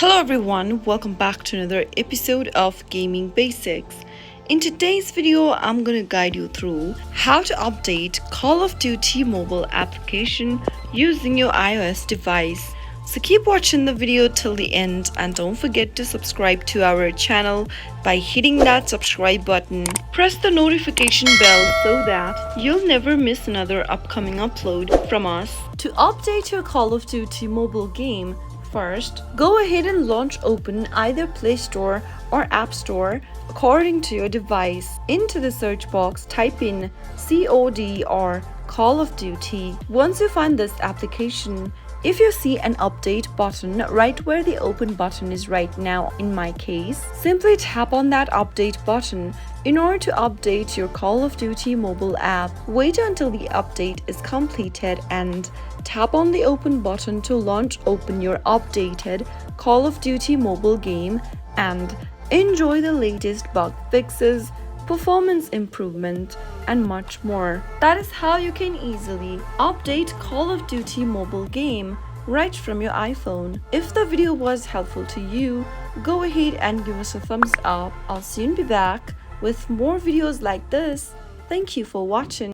Hello everyone, welcome back to another episode of Gaming Basics. In today's video, I'm gonna guide you through how to update Call of Duty mobile application using your iOS device. So keep watching the video till the end and don't forget to subscribe to our channel by hitting that subscribe button. Press the notification bell so that you'll never miss another upcoming upload from us. To update your Call of Duty mobile game, first, go ahead and open either Play Store or App Store according to your device. Into the search box, type in COD or Call of Duty. Once you find this application, if you see an update button right where the open button is right now in my case, simply tap on that update button in order to update your Call of Duty mobile app. Wait until the update is completed and tap on the open button to open your updated Call of Duty mobile game and enjoy the latest bug fixes, performance improvement, and much more. That is how you can easily update Call of Duty mobile game right from your iPhone. If the video was helpful to you, go ahead and give us a thumbs up. I'll soon be back with more videos like this. Thank you for watching.